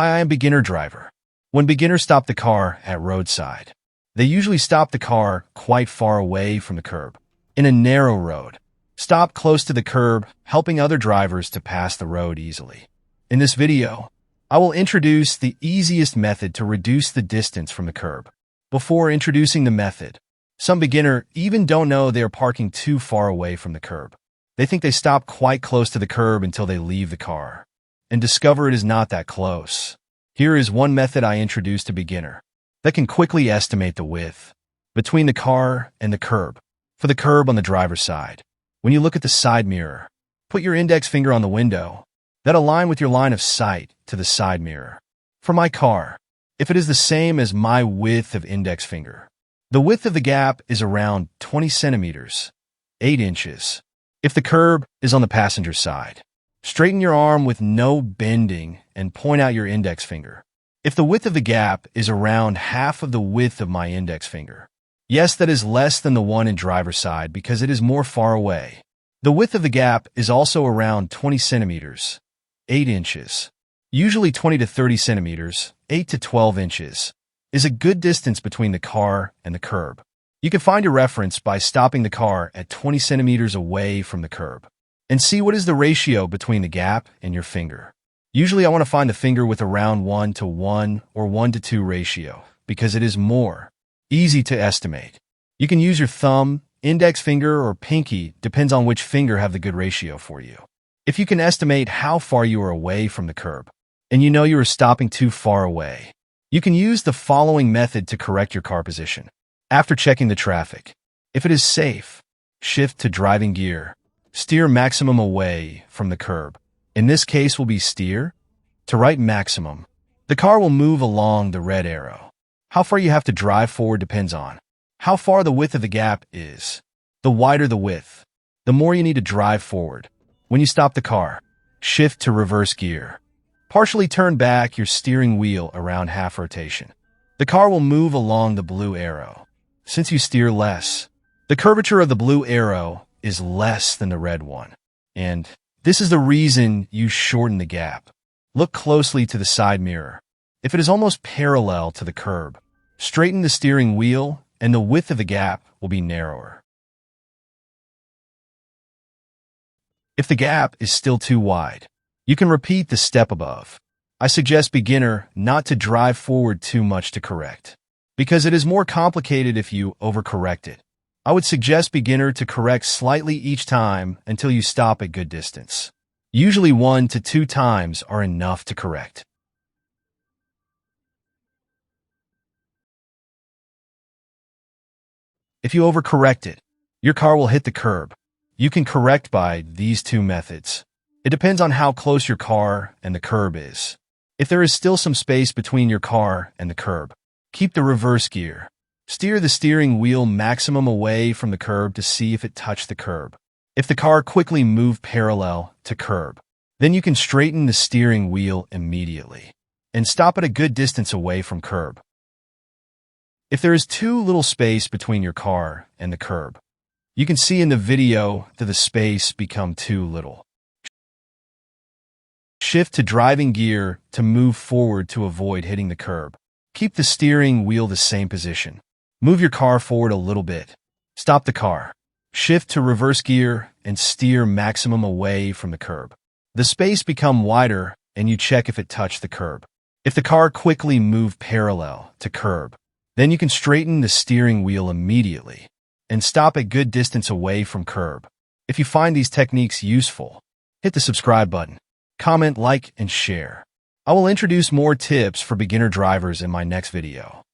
Hi, I am beginner driver. When beginners stop the car at roadside, they usually stop the car quite far away from the curb. In a narrow road, stop close to the curb, helping other drivers to pass the road easily. In this video, I will introduce the easiest method to reduce the distance from the curb. Before introducing the method, some beginners even don't know they are parking too far away from the curb. They think they stop quite close to the curb until they leave the car and discover it is not that close. Here is one method I introduced to beginner that can quickly estimate the width between the car and the curb. For the curb on the driver's side, when you look at the side mirror, put your index finger on the window that align with your line of sight to the side mirror. For my car, if it is the same as my width of index finger, the width of the gap is around 20 centimeters, 8 inches. If the curb is on the passenger side, straighten your arm with no bending and point out your index finger. If the width of the gap is around half of the width of my index finger, yes, that is less than the one in driver's side because it is more far away. The width of the gap is also around 20 centimeters, 8 inches. Usually 20 to 30 centimeters, 8 to 12 inches, is a good distance between the car and the curb. You can find your reference by stopping the car at 20 centimeters away from the curb and see what is the ratio between the gap and your finger. Usually I want to find the finger with around 1 to 1 or 1 to 2 ratio because it is more easy to estimate. You can use your thumb, index finger, or pinky, depends on which finger have the good ratio for you. If you can estimate how far you are away from the curb and you know you are stopping too far away, you can use the following method to correct your car position. After checking the traffic, if it is safe, shift to driving gear. Steer maximum away from the curb. In this case will be steer to right maximum. The car will move along the red arrow. How far you have to drive forward depends on how far the width of the gap is. The wider the width, the more you need to drive forward. When you stop the car, shift to reverse gear. Partially turn back your steering wheel around half rotation. The car will move along the blue arrow. Since you steer less, the curvature of the blue arrow is less than the red one, and this is the reason you shorten the gap. Look closely to the side mirror. If it is almost parallel to the curb, straighten the steering wheel and the width of the gap will be narrower. If the gap is still too wide, you can repeat the step above. I suggest beginner not to drive forward too much to correct, because it is more complicated if you overcorrect it. I would suggest beginner to correct slightly each time until you stop at good distance. Usually 1 to 2 times are enough to correct. If you overcorrect it, your car will hit the curb. You can correct by these 2 methods. It depends on how close your car and the curb is. If there is still some space between your car and the curb, keep the reverse gear. Steer the steering wheel maximum away from the curb to see if it touched the curb. If the car quickly moved parallel to curb, then you can straighten the steering wheel immediately and stop at a good distance away from curb. If there is too little space between your car and the curb, you can see in the video that the space become too little. Shift to driving gear to move forward to avoid hitting the curb. Keep the steering wheel the same position. Move your car forward a little bit. Stop the car. Shift to reverse gear and steer maximum away from the curb. The space become wider and you check if it touched the curb. If the car quickly moved parallel to curb, then you can straighten the steering wheel immediately and stop at good distance away from curb. If you find these techniques useful, hit the subscribe button, comment, like, and share. I will introduce more tips for beginner drivers in my next video.